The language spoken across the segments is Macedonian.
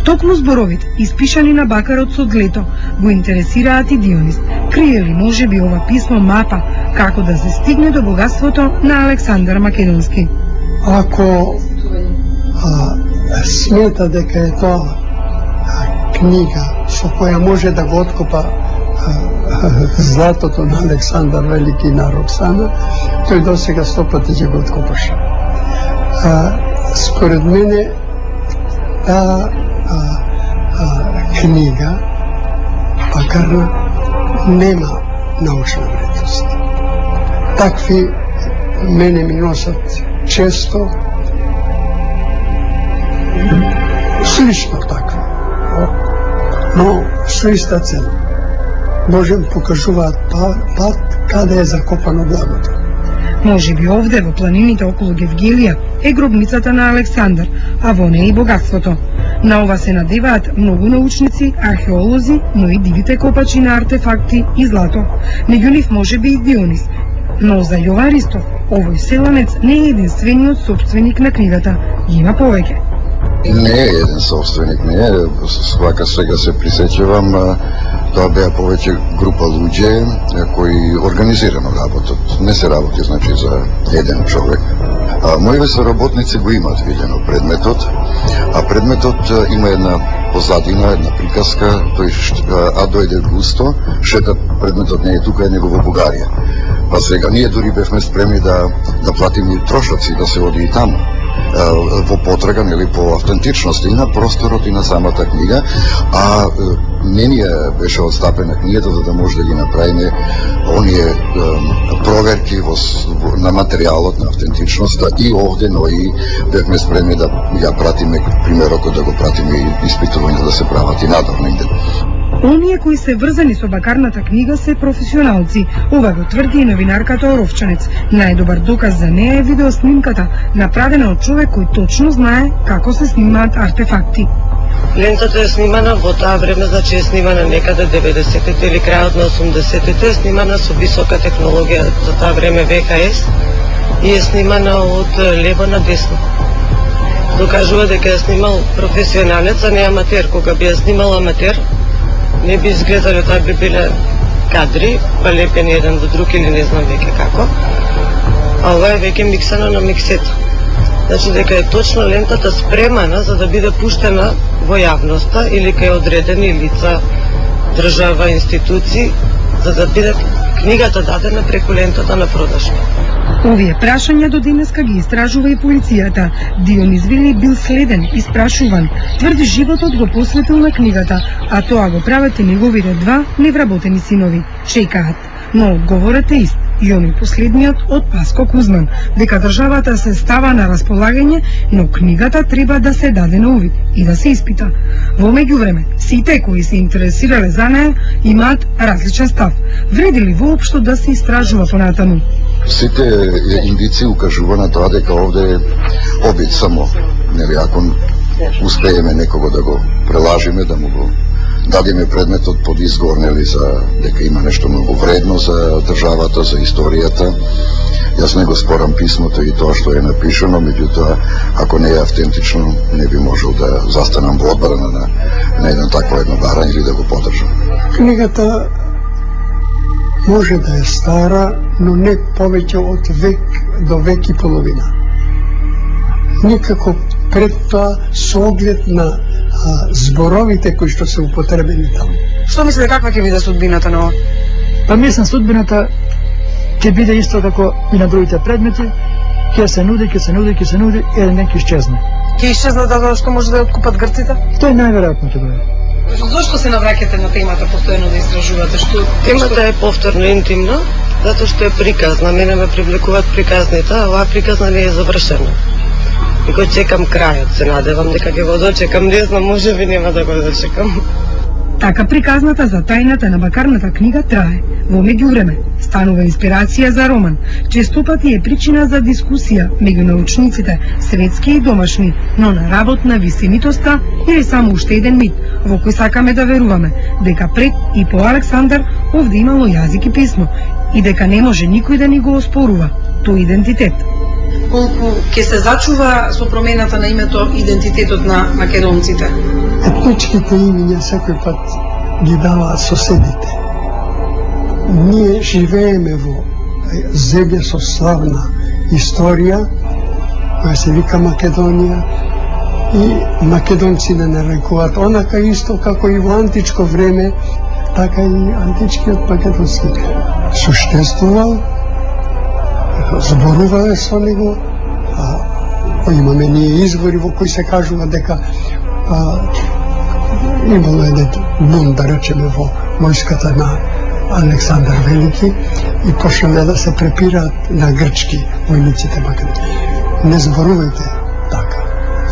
Токму зборовите, испишани на бакарот со длето, го интересираат и Дионис. Крие ли можеби ова писмо мапа како да се стигне до богатството на Александар Македонски? Ако смета дека е тоа книга со која може да го откопа златото на Александар Велики и на Роксана, тој досега 100 пати ќе го откопаше. Според мене таа книга, макар нема научна вредност. Такви мене ми носат често слично такви, но со иста цена. Можем покажуваат пат каде е закопано благото. Може би овде во планините околу Гевгелија е гробницата на Александар, а во неј и богатството. На ова се надеваат многу научници, археолози, но и дивите копачи на артефакти и злато. Меѓу нив може би и Дионис. Но за Јован Ристов, овој селанец не е единствениот собственик на книгата, има повеќе. Не е еден собственик, не е. Свака сега се присеќавам, тоа беа повеќе група луѓе кои организирано работат. Не се работи, значи, за еден човек. Моите соработници го имаат видено предметот, а предметот има една позадина, една приказка, а дојде густо, шета предметот не е тука, е него во Бугарија. Па сега ние дури бевме спремни да платиме и трошоци, да се оди и таму во потрага, нели, по автентичност и на просторот и на самата книга, а мене беше отстапена книгата за да може да ги направиме оние проверки на материјалот, на автентичноста и овде, но и бевме спремни да ја пратиме, примерот да го пратиме и испитување да се прават и надолу негде. Оние кои се врзани со бакарната книга се професионалци. Ова го тврди и новинарката Оровчанец. Најдобар доказ за неа е видеоснимката, направена од човек кој точно знае како се снимаат артефакти. Лентата е снимана во таа време, значи е снимана некаде 90-тите или крајот на 80-тите, е снимана со висока технологија, за таа време ВХС, и е снимана од лево на десно. Докажува дека е снимал професионалец, а не аматер. Кога би ја снимал аматер, не би изгледали, тоа би биле кадри, па лепени еден во друг или не знам веќе како. А ова е веќе миксано на миксето. Значи дека е точно лентата спремана за да биде пуштена во јавноста или кај одредени лица, држава, институции, за да биде книгата дадена преку лентата на продажба. Овие прашања до денеска ги истражува и полицијата. Дионис Вили бил следен и спрашуван. Тврди животот го посветил на книгата, а тоа го прават и неговите два невработени синови. Шеикаат. Но одговорот е ист. И он е последниот од Паско Кузман, дека државата се става на располагање, но книгата треба да се даде на увид и да се испита. Во меѓувреме, сите кои се интересирале за неа имаат различен став. Вреди ли воопшто да се истражува понатаму? Сите индици укажува на тоа дека овде е обид само, нели, ако успееме некого да го прелажиме, да му го дадеме предметот под изговор, нели, за дека има нешто многу вредно за државата, за историјата. Јас не го спорам писмото и тоа што е напишано, меѓутоа, ако не е автентично, не би можел да застанам во одбрана на едно такво едно барање или да го поддржам. Книгата може да е стара, но не повеќе од век до век и половина. Никако пред тоа со оглед на зборовите кои што се употребени таму. Што мислите, каква ќе биде судбината на ова? Па мислам, судбината ќе биде исто како и на другите предмети, ќе се нуди, и еден ден ќе исчезне. Ќе исчезне да што може да ја откупат грците? Тој најверојатно ќе биде. Зошто се навраќате на темата постојано да истражувате? Темата е повторно интимна, затоа што е приказна. Мене ме привлекуваат приказните, а оваа приказна не е завршена. И го чекам крајот, се надевам дека ќе го дочекам, не знам, може би нема да го дочекам. Така приказната за тајната на бакарната книга трае. Во меѓувреме, станува инспирација за роман. Често пати е причина за дискусија меѓу научниците, светски и домашни, но на работ на висинитоста или само уште еден мит, во кој сакаме да веруваме, дека пред и по Александар овде имало јазик и писмо, и дека не може никој да ни го оспорува тој идентитет. Колку ќе се зачува со промената на името идентитетот на македонците? Етничките имиња секој пат ги даваат соседите. Ние живееме во земја со славна историја, која се вика Македонија, и македонци не нарекуваат онака исто како и во античко време, така и античкиот македонски суштествувал, зборувале со него, имаме ние извори во кои се кажува дека имало еден бунт, да речеме, во војската на Александар Велики и почнале да се препираат на грчки војниците македонски. Не зборувајте така.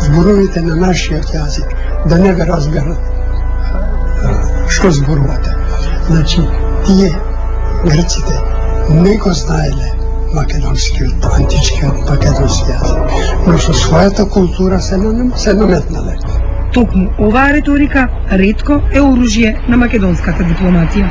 Зборувајте на нашиот јазик, да не ве разберат што зборувате. Значи, тие грците не го знаеле македонскиот, античкиот македонски јазик, но со својата култура се наметнале. Токму оваа реторика ретко е оружје на македонската дипломатија.